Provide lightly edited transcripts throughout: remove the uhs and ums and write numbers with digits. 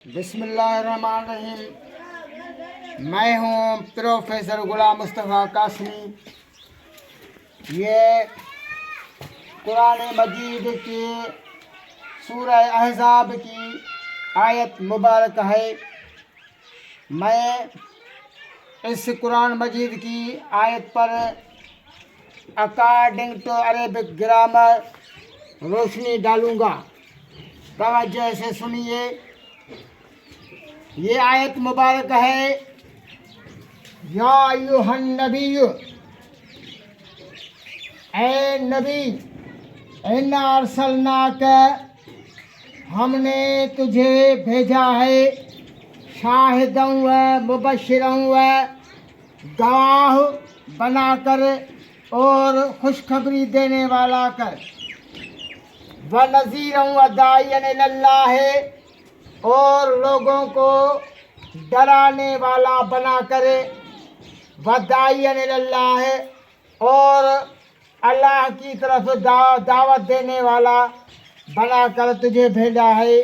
बिस्मिल्लाहिर्रहमानिर्रहीम। मैं हूँ प्रोफेसर गुलाम मुस्तफ़ा कासमी। ये कुरान मजीद की सूरह अहज़ाब की आयत मुबारक है। मैं इस कुरान मजीद की आयत पर अकॉर्डिंग टू अरेबिक ग्रामर रोशनी डालूँगा। तवज्जो से सुनिए। ये आयत मुबारक है, या अय्युहन नबी, ए नबी, इन्ना अरसलनाक, हमने तुझे भेजा है, शाहिदन व मुबश्शिरन व गवाह बनाकर और खुशखबरी देने वाला कर, व नज़ीरन व दाइयन इलल्लाह, और लोगों को डराने वाला बनाकर, वदाइयन इलल्लाह, और अल्लाह की तरफ दावत देने वाला बनाकर तुझे भेजा है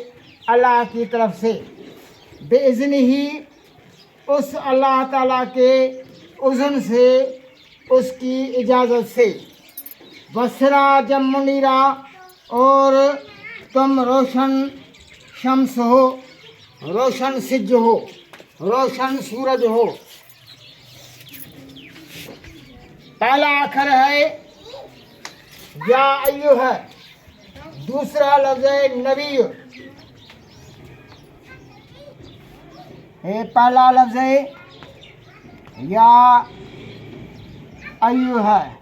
अल्लाह की तरफ से, बेइज़्न ही, उस अल्लाह ताला के उज़न से, उसकी इजाज़त से, वसिराजम मुनीरा, और तुम रोशन शम्स हो, रोशन सिज हो, रोशन सूरज हो। पहला अक्षर है या अय्युह, दूसरा लफ्ज़ है नबी। ये पहला लफ्ज़ है या अय्युह।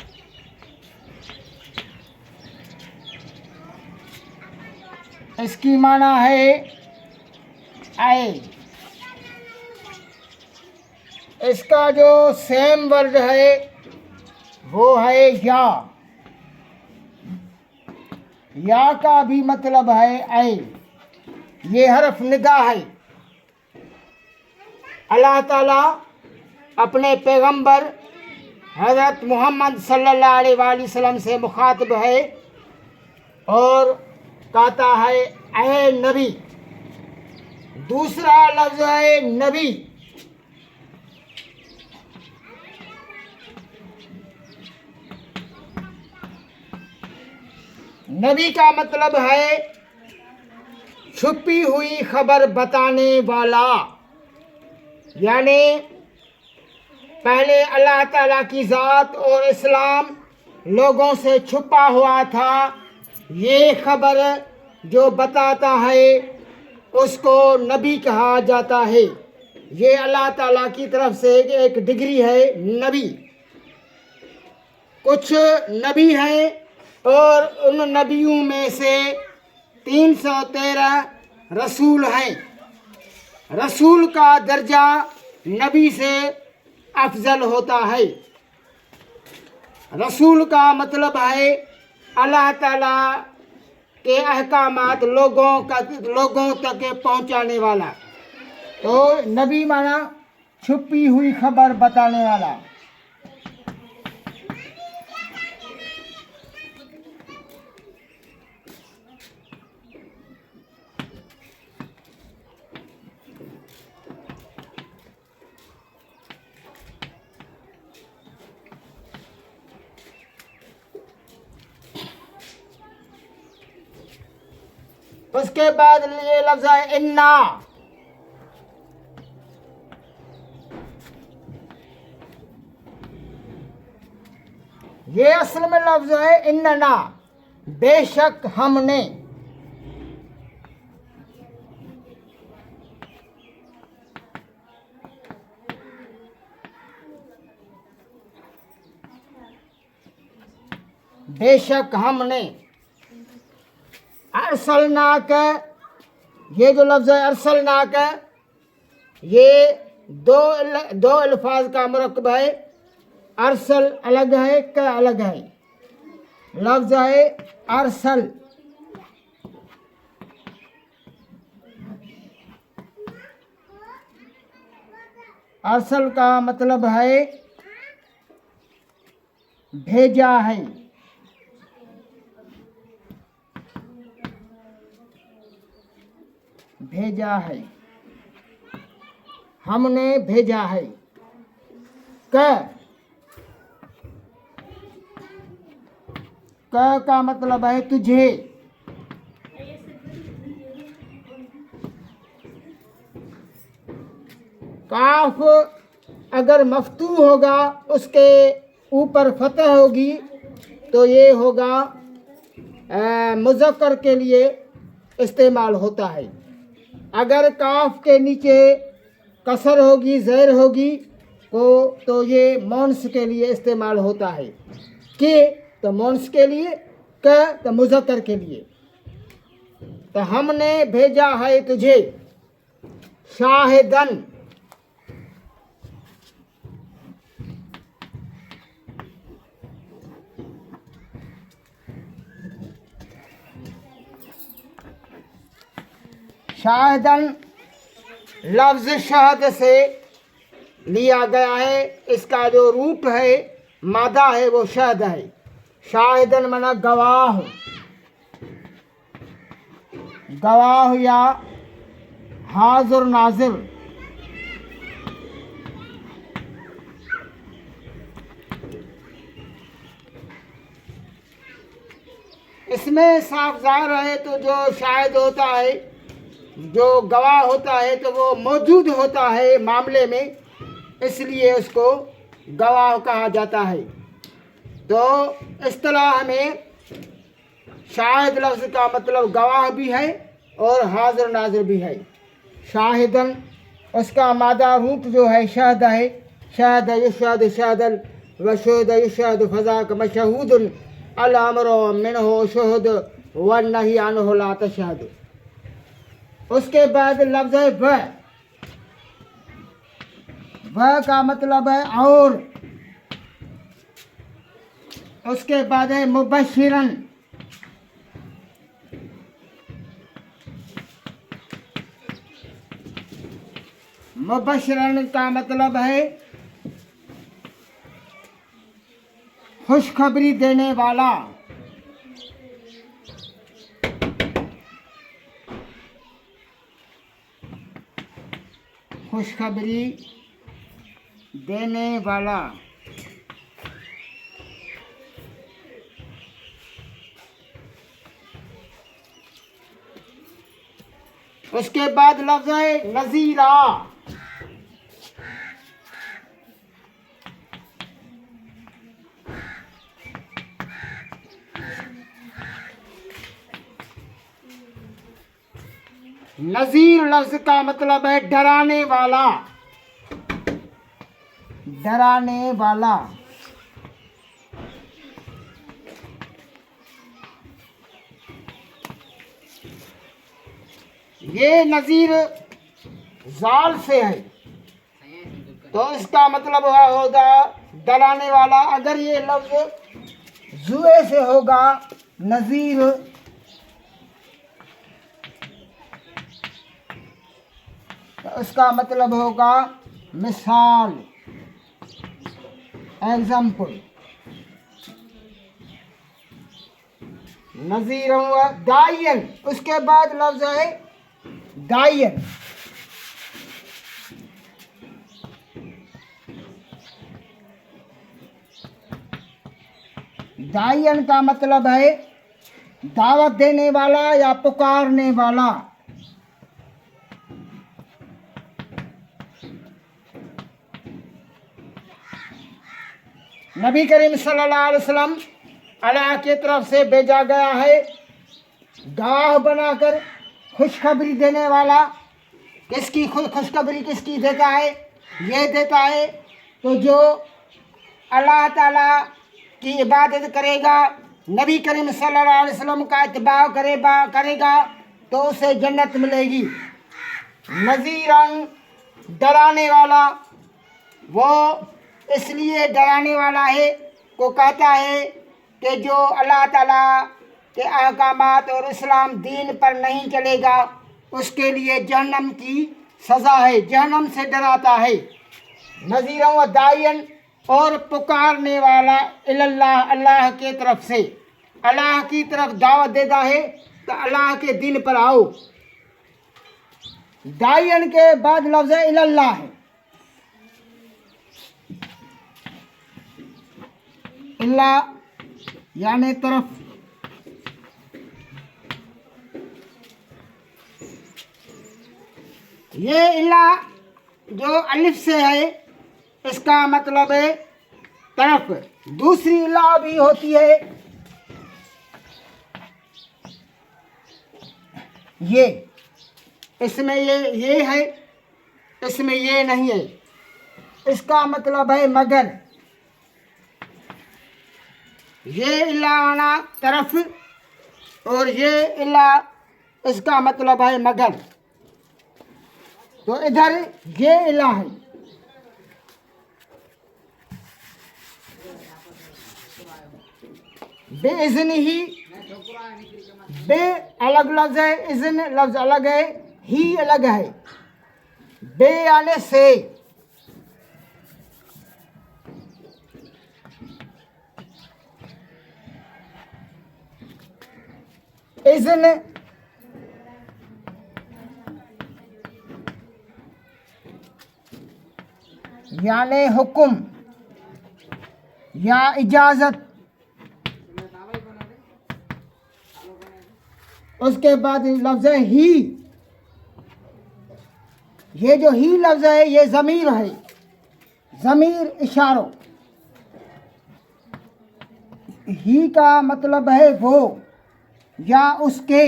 इसकी माना है आए। इसका जो सेम वर्ड है वो है या। या का भी मतलब है आए। ये हरफ निदा है। अल्लाह ताला अपने पैगंबर हज़रत मोहम्मद सल्लल्लाहु अलैहि वसल्लम से मुखातिब है और कहता है ऐ नबी। दूसरा लफ्ज़ है नबी। नबी का मतलब है छुपी हुई खबर बताने वाला। यानी पहले अल्लाह ताला की ज़ात और इस्लाम लोगों से छुपा हुआ था। ये खबर जो बताता है उसको नबी कहा जाता है। ये अल्लाह ताला की तरफ से एक डिग्री है नबी। कुछ नबी हैं और उन नबियों में से 313 रसूल हैं। रसूल का दर्जा नबी से अफजल होता है। रसूल का मतलब है अल्लाह ताला के अहकामात लोगों तक पहुंचाने वाला। तो नबी माना छुपी हुई खबर बताने वाला। उसके बाद ये लफ्ज़ है इन्ना। ये असल में लफ्ज़ है इन्ना, बेशक हमने। बेशक हमने अरसलनाक। ये जो लफ्ज़ है अरसलनाक, ये दो अल्फाज का मुरक्कब है। अरसल अलग है, क अलग है। लफ्ज़ है अरसल। अरसल का मतलब है भेजा है। भेजा है। हमने भेजा है। क का मतलब है तुझे। काफ अगर मफ्तू होगा उसके ऊपर फतह होगी तो ये होगा मुज़क्कर के लिए इस्तेमाल होता है। अगर काफ के नीचे कसर होगी, ज़ैर होगी तो ये मौनस के लिए इस्तेमाल होता है। के तो मौनस के लिए, क तो मुज़क्कर के लिए। तो हमने भेजा है तुझे शाहिदन, शाहिदन लफ्ज़ शहद से लिया गया है। इसका जो रूट है, मादा है, वो शहद है। शाहिदन माना गवाह, गवाह या हाज़िर नाज़िर। इसमें साफ ज़ाहिर है तो जो शाहिद होता है, जो गवाह होता है, तो वो मौजूद होता है मामले में, इसलिए उसको गवाह कहा जाता है। तो इस्तिलाह में शाहिद लफ्ज़ का मतलब गवाह भी है और हाज़िर नाज़िर भी है। शाहिदन उसका मादा रूप जो है शहद है। शहद युशहद शहदन व शहद युशहद फ़ज़ाक मशहूदन अल अम्रु मिन्हु शुहद व नही अन्हु ला तशहद। उसके बाद लफ्ज़ है वह का मतलब है और। उसके बाद है मुबश्शिरन, मुबश्शिरन का मतलब है खुशखबरी देने वाला। खुशखबरी देने वाला। उसके बाद लफ्ज़ है नज़ीरा, नज़ीर लफ्ज़ का मतलब है डराने वाला, डराने वाला। ये नज़ीर जाल से है तो इसका मतलब होगा डराने वाला। अगर ये लफ्ज़ जुए से होगा नज़ीर, तो उसका मतलब होगा मिसाल, एग्जाम्पल। नज़ीर हुआ दायन। उसके बाद लफ्ज़ है दायन। दायन का मतलब है दावत देने वाला या पुकारने वाला। नबी करीम सल्लल्लाहु अलैहि वसल्लम अल्लाह की तरफ से भेजा गया है गवाह बनाकर, खुशखबरी देने वाला। किसकी खुशखबरी किसकी देता है? ये देता है तो जो अल्लाह ताला की इबादत करेगा, नबी करीम सल्लल्लाहु अलैहि वसल्लम का इत्बा करेगा तो उसे जन्नत मिलेगी। नज़ीरन डराने वाला, वो इसलिए डराने वाला है को कहता है कि जो अल्लाह ताला के अहकामात और इस्लाम दीन पर नहीं चलेगा उसके लिए जहन्नम की सज़ा है, जहन्नम से डराता है। नज़ीर व दायन और पुकारने वाला इल्लल्लाह, अल्लाह के तरफ से, अल्लाह की तरफ दावत देता है तो अल्लाह के दिन पर आओ। दायन के बाद लफ्ज़ इल्लाह है। इल्ला यानी तरफ। ये इल्ला जो अलिफ से है इसका मतलब है तरफ। दूसरी इल्ला भी होती है ये, इसमें ये है, इसमें ये नहीं है। इसका मतलब है मगर। ये इल्ला आना तरफ और ये इल्ला इसका मतलब है मगर। तो इधर ये इल्ला है। बेइज़्न ही, बे अलग लफ्ज़ है, इज़्न लफ्ज़ अलग है, ही अलग है। बे आने से, इज़्न यानी हुक्म या इजाज़त। उसके बाद लफ्ज़ है ही। ये जो ही लफ्ज़ है ये ज़मीर है, ज़मीर इशारों। ही का मतलब है वो या उसके,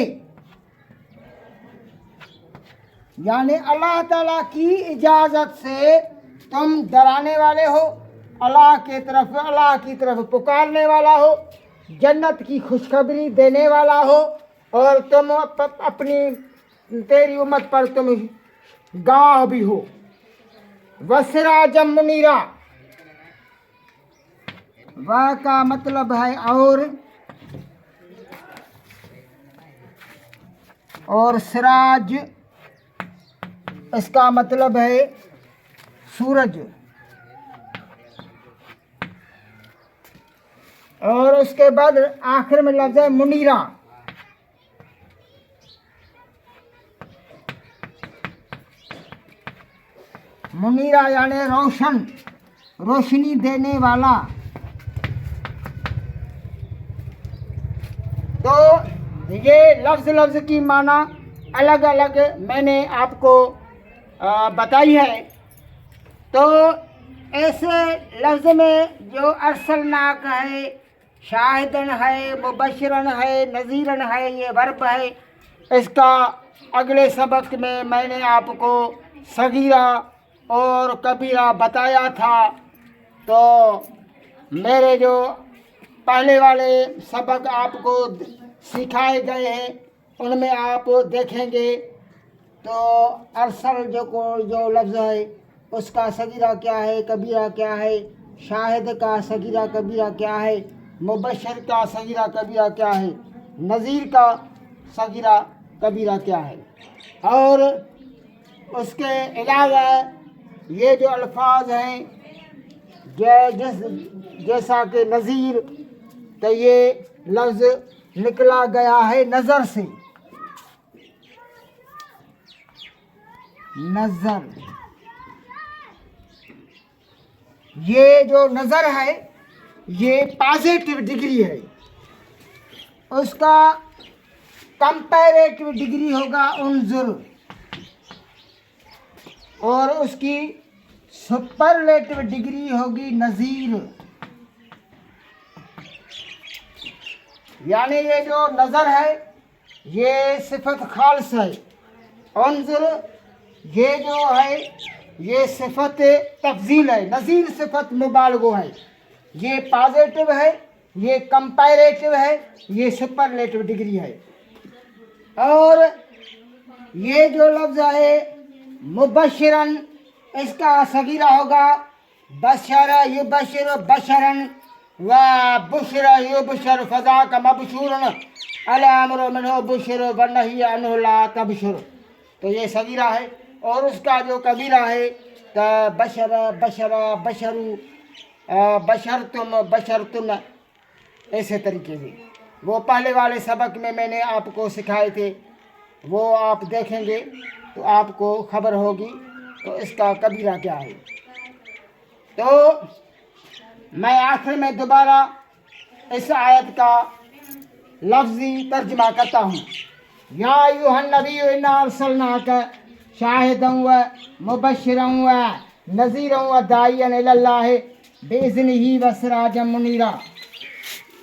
यानी अल्लाह ताला की इजाज़त से तुम डराने वाले हो, अल्लाह की तरफ पुकारने वाला हो, जन्नत की खुशखबरी देने वाला हो, और तुम अपनी तेरी उम्मत पर तुम गवाह भी हो। वसिराजम मुनीरा, वह का मतलब है और सिराज इसका मतलब है सूरज। और उसके बाद आखिर में लफ्ज़ है मुनीरा। मुनीरा यानी रोशन, रोशनी देने वाला। तो ये लफ्ज़ की माना अलग अलग मैंने आपको बताई है। तो ऐसे लफ्ज़ में जो अरसलनाक है, शाहिदन है, मुबश्शिरन है, नज़ीरन है, ये वर्ब है। इसका अगले सबक में मैंने आपको सगीरा और कबीरा बताया था। तो मेरे जो पहले वाले सबक आपको सिखाए गए हैं उनमें आप देखेंगे तो अरसल जो लफ्ज़ है उसका सगीरा क्या है, कबीरा क्या है, शाहिद का सगीरा कबीरा क्या है, मुबश्शिर का सगीरा कबीरा क्या है, नज़ीर का सगीरा कबीरा क्या है। और उसके अलावा ये जो अल्फाज हैं जैसा कि नज़ीर, तो ये लफ्ज़ निकला गया है नज़र से। नज़र, ये जो नज़र है ये पॉजिटिव डिग्री है, उसका कंपैरेटिव डिग्री होगा उन्जुर, और उसकी सुपरलेटिव डिग्री होगी नज़ीर। यानी ये जो नज़र है ये सिफत खालस है, उन्जुर ये जो है ये सिफत तफजील है, नज़ीर सिफत मुबालगो है। ये पॉजिटिव है, ये कंपैरेटिव है, ये सुपरलेटिव डिग्री है। और ये जो लफ्ज़ है मुबश्शिरन, इसका सगीरा होगा बशरा युबश्शिर बशरन व बुशरा युबशर फज़ा का मबशूरन अला अमरु मिन्हु बुशर व नही अन्हु ला तबशुर। तो ये सगीरा है। और उसका जो कबीरा है तो बशरा बशरा बशरू बशर तुम ऐसे तरीके से वो पहले वाले सबक में मैंने आपको सिखाए थे, वो आप देखेंगे तो आपको खबर होगी तो इसका कबीरा क्या है। तो मैं आखिर में दोबारा इस आयत का लफ्ज़ी तर्जुमा करता हूँ। या अय्युहन नबी इन्ना अरसलनाका शाहिदन व मुबश्शिरन व नज़ीरन व दाइयन इलल्लाह बिइज़्निही व सिराजम मुनीरा।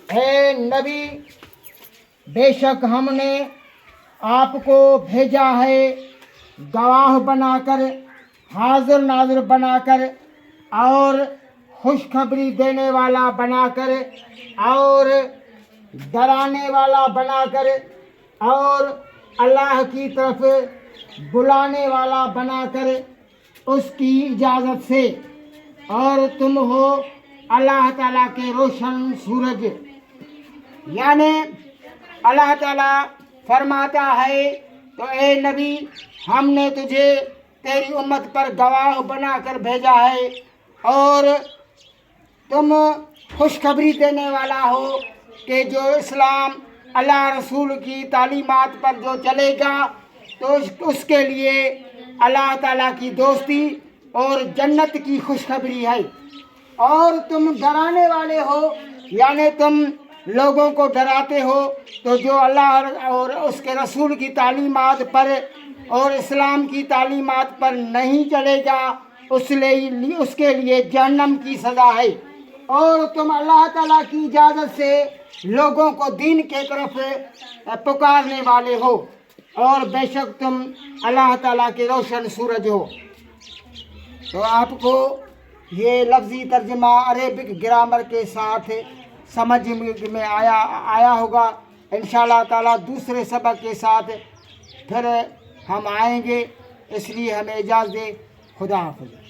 हे नबी, बेशक हमने आपको भेजा है गवाह बनाकर, हाजिर नाजिर बनाकर और खुशखबरी देने वाला बनाकर और डराने वाला बनाकर और अल्लाह की तरफ बुलाने वाला बनाकर उसकी इजाज़त से। और तुम हो अल्लाह ताला के रोशन सूरज। यानी अल्लाह ताला फरमाता है, तो ए नबी, हमने तुझे तेरी उम्मत पर गवाह बनाकर भेजा है और तुम खुशखबरी देने वाला हो कि जो इस्लाम अल्लाह रसूल की तालीमात पर जो चलेगा तो उसके लिए अल्लाह ताला की दोस्ती और जन्नत की खुशखबरी है। और तुम डराने वाले हो, यानी तुम लोगों को डराते हो, तो जो अल्लाह और उसके रसूल की तालीमात पर और इस्लाम की तालीमात पर नहीं चलेगा उसके लिए जहन्नम की सज़ा है। और तुम अल्लाह ताला की इजाज़त से लोगों को दीन के तरफ पुकारने वाले हो और बेशक तुम अल्लाह ताला के रोशन सूरज हो। तो आपको ये लफ्ज़ी तर्जुमा अरेबिक ग्रामर के साथ समझ में आया होगा। इंशाअल्लाह ताला दूसरे सबक के साथ फिर हम आएंगे, इसलिए हमें इजाज़त दे। खुदा हाफ़िज़।